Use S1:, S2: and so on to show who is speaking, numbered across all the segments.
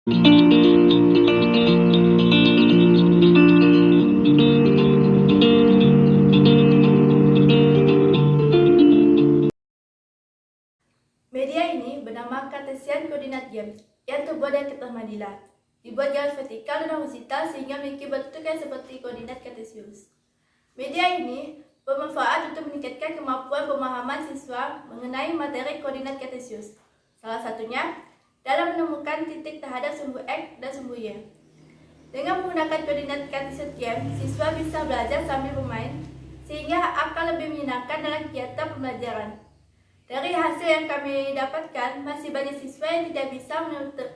S1: Media ini bernama Cartesian Coordinate Game yang terbuat dari kertas Manila. Dibuat garis vertikal dan horizontal sehingga memiliki bentuk yang seperti koordinat Cartesius. Media ini bermanfaat untuk meningkatkan kemampuan pemahaman siswa mengenai materi koordinat Cartesius. Salah satunya dalam menemukan titik terhadap sumbu X dan sumbu Y. Dengan menggunakan koordinat Cartesian Game, siswa bisa belajar sambil bermain sehingga akan lebih menyenangkan dalam kegiatan pembelajaran. Dari hasil yang kami dapatkan, masih banyak siswa yang tidak bisa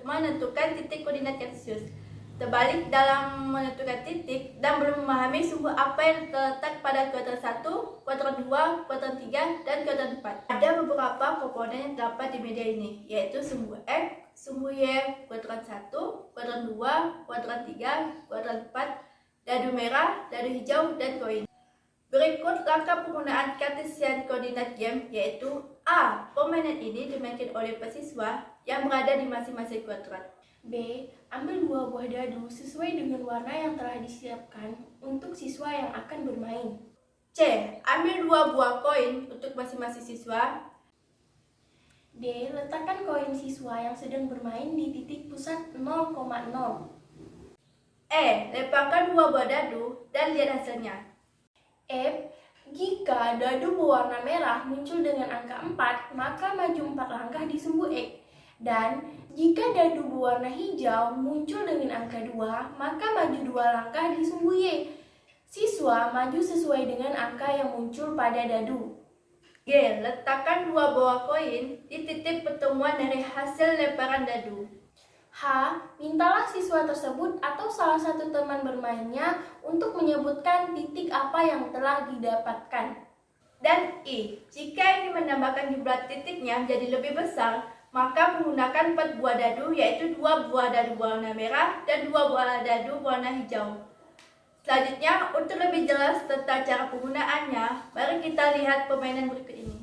S1: menentukan titik koordinat Cartesius, terbalik dalam menentukan titik, dan belum memahami sumbu apa yang terletak pada kuadran 1, kuadran 2, kuadran 3, dan kuadran 4. Ada beberapa komponen yang terdapat di media ini, yaitu sumbu X, sumbu Y, kuadran 1, kuadran 2, kuadran 3, kuadran 4, dadu merah, dadu hijau, dan koin. Berikut langkah penggunaan Cartesian Coordinate Game, yaitu A. Permainan ini dimainkan oleh pesiswa yang berada di masing-masing kuadran.
S2: B. Ambil 2 buah dadu sesuai dengan warna yang telah disiapkan untuk siswa yang akan bermain.
S1: C. Ambil 2 buah koin untuk masing-masing siswa.
S2: D. Letakkan koin siswa yang sedang bermain di titik pusat 0,0.
S1: E. Lemparkan 2 buah dadu dan lihat hasilnya.
S2: F. Jika dadu berwarna merah muncul dengan angka 4, maka maju 4 langkah di sumbu X. Dan jika dadu berwarna hijau muncul dengan angka 2, maka maju 2 langkah di sumbu Y. Siswa maju sesuai dengan angka yang muncul pada dadu.
S1: G. Letakkan 2 buah koin di titik pertemuan dari hasil lemparan dadu.
S2: H. Mintalah siswa tersebut atau salah satu teman bermainnya untuk menyebutkan titik apa yang telah didapatkan.
S1: Dan I. Jika ingin menambahkan jumlah titiknya menjadi lebih besar, maka menggunakan 4 buah dadu, yaitu 2 buah dadu warna merah dan 2 buah dadu warna hijau. Selanjutnya, untuk lebih jelas tentang cara penggunaannya, mari kita lihat permainan berikut ini.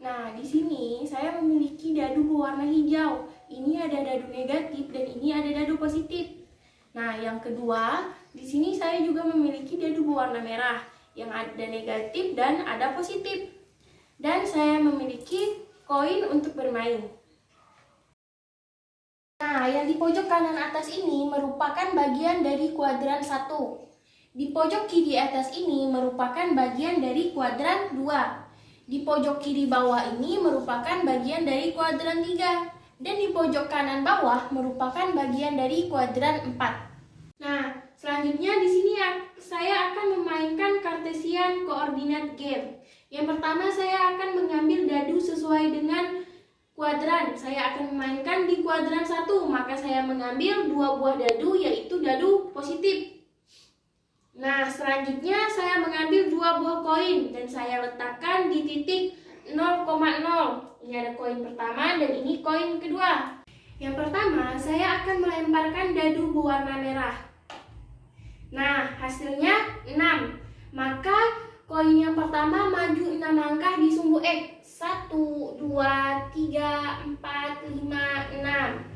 S2: Nah, di sini saya memiliki dadu berwarna hijau. Ini ada dadu negatif dan ini ada dadu positif. Nah, yang kedua, di sini saya juga memiliki dadu berwarna merah yang ada negatif dan ada positif. Dan saya memiliki koin untuk bermain. Nah, yang di pojok kanan atas ini merupakan bagian dari kuadran 1. Di pojok kiri atas ini merupakan bagian dari kuadran 2. Di pojok kiri bawah ini merupakan bagian dari kuadran 3. Dan di pojok kanan bawah merupakan bagian dari kuadran 4. Nah, selanjutnya di sini saya akan memainkan Cartesian Coordinate Game. Yang pertama saya akan mengambil dadu sesuai dengan kuadran. Saya akan memainkan di kuadran 1, maka saya mengambil 2 buah dadu, yaitu dadu positif. Nah, selanjutnya saya mengambil 2 buah koin dan saya letakkan di titik 0,0. Ini ada koin pertama dan ini koin kedua. Yang pertama, saya akan melemparkan dadu berwarna merah. Nah, hasilnya 6. Maka koin yang pertama maju 6 langkah di sumbu X. 1, 2, 3, 4, 5, 6.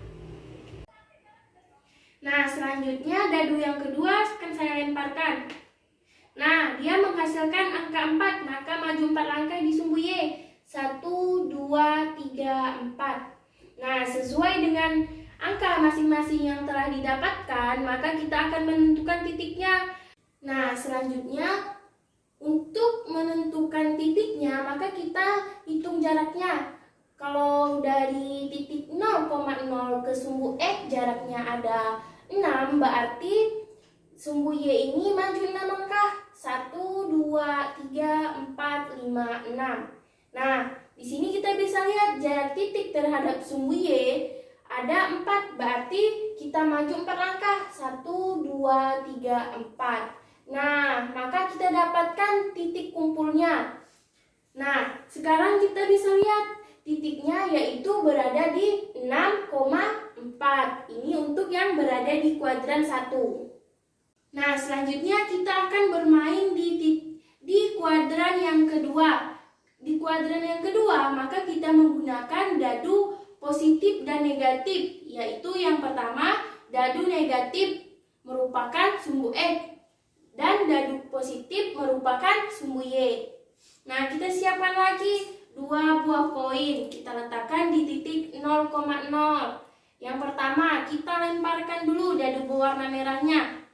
S2: Nah, selanjutnya dadu yang kedua akan saya lemparkan. Nah, dia menghasilkan angka 4, maka maju 4 langkah di sumbu Y. 1, 2, 3, 4. Nah, sesuai dengan angka masing-masing yang telah didapatkan, maka kita akan menentukan titiknya. Nah, selanjutnya untuk menentukan titiknya, maka kita hitung jaraknya. Kalau dari titik 0,0 ke sumbu X jaraknya ada 6, berarti sumbu Y ini maju 6 langkah. 1, 2, 3, 4, 5, 6. Nah, di sini kita bisa lihat jarak titik terhadap sumbu Y ada 4, berarti kita maju 4 langkah. 1, 2, 3, 4. Nah, maka kita dapatkan titik kumpulnya. Nah, sekarang kita bisa lihat titiknya yaitu berada di 6,4. Ini untuk yang berada di kuadran 1. Nah, selanjutnya kita akan bermain di kuadran yang kedua. Di kuadran yang kedua, maka kita menggunakan dadu positif dan negatif, yaitu yang pertama dadu negatif merupakan sumbu X dan dadu positif merupakan sumbu Y. Nah, kita siapkan lagi 2 buah koin. Kita letakkan di titik 0,0. Yang pertama, kita lemparkan dulu dadu berwarna merahnya.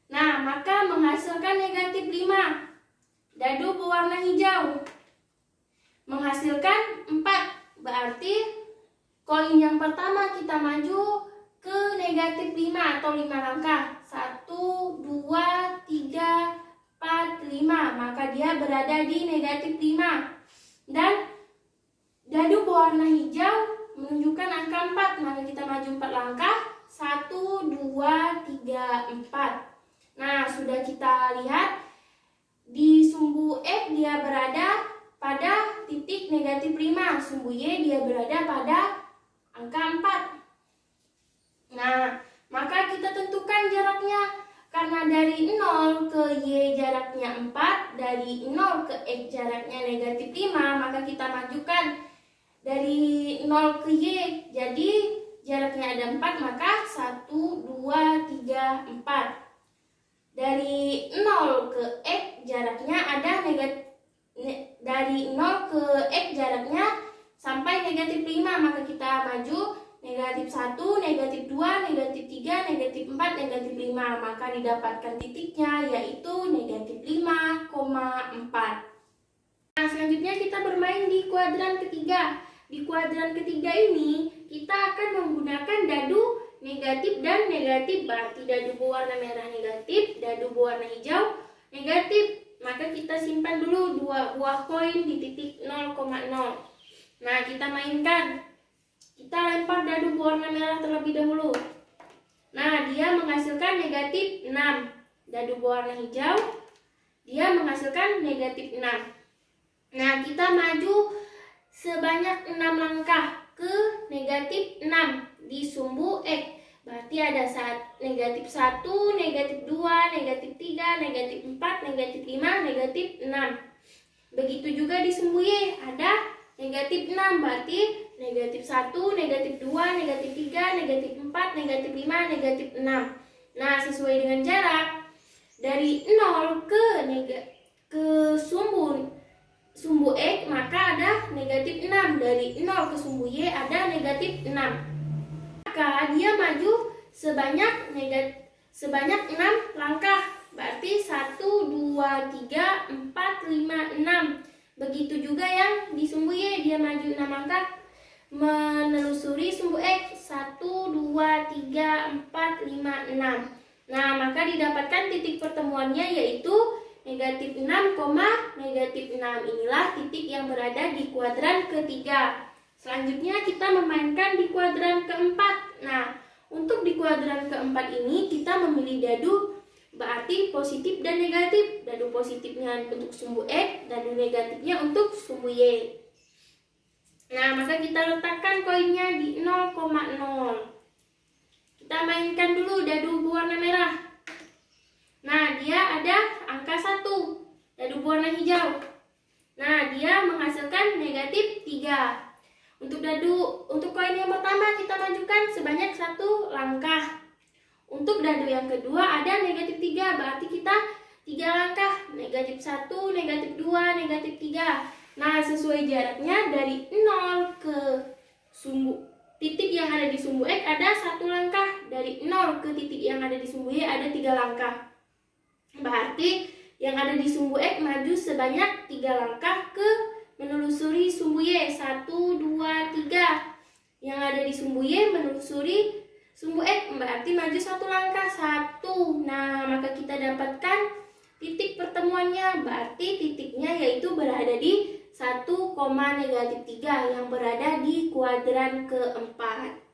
S2: Nah, maka menghasilkan negatif 5. Dadu berwarna hijau menghasilkan 4. Berarti koin yang pertama kita maju ke negatif 5 atau 5 langkah. 1, 2, 3, 4, 5. Maka dia berada di negatif 5. Dan dadu berwarna hijau menunjukkan angka 4. Maka kita maju 4 langkah. 1, 2, 3, 4. Nah, sudah kita lihat di sumbu X dia berada pada titik negatif 5. Sumbu Y dia berada pada angka 4. Nah, maka kita tentukan jaraknya. Karena dari 0 ke Y jaraknya 4, dari 0 ke X jaraknya negatif 5, maka kita majukan dari 0 ke Y. Jadi jaraknya ada 4, maka 1, 2, 3, 4. Dari 0 ke X jaraknya ada dari 0 ke X jaraknya sampai negatif 5, maka kita maju negatif 1, negatif 2, negatif 3, negatif 4, negatif 5. Maka didapatkan titiknya yaitu negatif 5,4. Nah, selanjutnya kita bermain di kuadran ketiga. Di kuadran ketiga ini kita akan menggunakan dadu negatif dan negatif. Berarti dadu berwarna merah negatif, dadu berwarna hijau negatif. Maka kita simpan dulu 2 buah koin di titik 0,0. Nah, kita mainkan. Kita lempar dadu berwarna merah terlebih dahulu. Nah, dia menghasilkan negatif 6. Dadu berwarna hijau, dia menghasilkan negatif 6. Nah, kita maju sebanyak 6 langkah ke negatif 6 di sumbu X. Berarti ada negatif 1, negatif 2, negatif 3, negatif 4, negatif 5, negatif 6. Begitu juga di sumbu Y ada negatif 6. Berarti negatif 1, negatif 2, negatif 3, negatif 4, negatif 5, negatif 6. Nah, sesuai dengan jarak dari 0 ke sumbu X, maka ada negatif 6. Dari 0 ke sumbu Y ada negatif 6. Maka dia maju sebanyak 6 langkah. Berarti 1, 2, 3, 4, 5, 6. Begitu juga yang di sumbu Y, dia maju 6 langkah menelusuri sumbu X. 1, 2, 3, 4, 5, 6. Nah, maka didapatkan titik pertemuannya yaitu negatif 6, negatif 6. Inilah titik yang berada di kuadran ketiga. Selanjutnya kita memainkan di kuadran keempat. Nah, untuk di kuadran keempat ini kita memilih dadu berarti positif dan negatif. Dadu positifnya untuk sumbu X, dadu negatifnya untuk sumbu Y. Nah, maka kita letakkan koinnya di 0,0. Kita mainkan dulu dadu berwarna merah. Nah, dia ada angka 1. Dadu berwarna hijau. Nah, dia menghasilkan negatif 3. Untuk koin yang pertama kita majukan sebanyak 1 langkah. Untuk dadu yang kedua ada negatif 3. Berarti kita 3 langkah. Negatif 1, negatif 2, negatif 3. Nah, sesuai jaraknya dari 0 ke titik yang ada di sumbu X ada 1 langkah. Dari 0 ke titik yang ada di sumbu Y ada 3 langkah. Berarti yang ada di sumbu X maju sebanyak 3 langkah ke menelusuri sumbu Y. 1, 2, 3. Yang ada di sumbu Y menelusuri sumbu X. Berarti maju 1 langkah. 1. Nah, maka kita dapatkan titik pertemuannya. Berarti titiknya yaitu berada di 1, negatif 3 yang berada di kuadran keempat.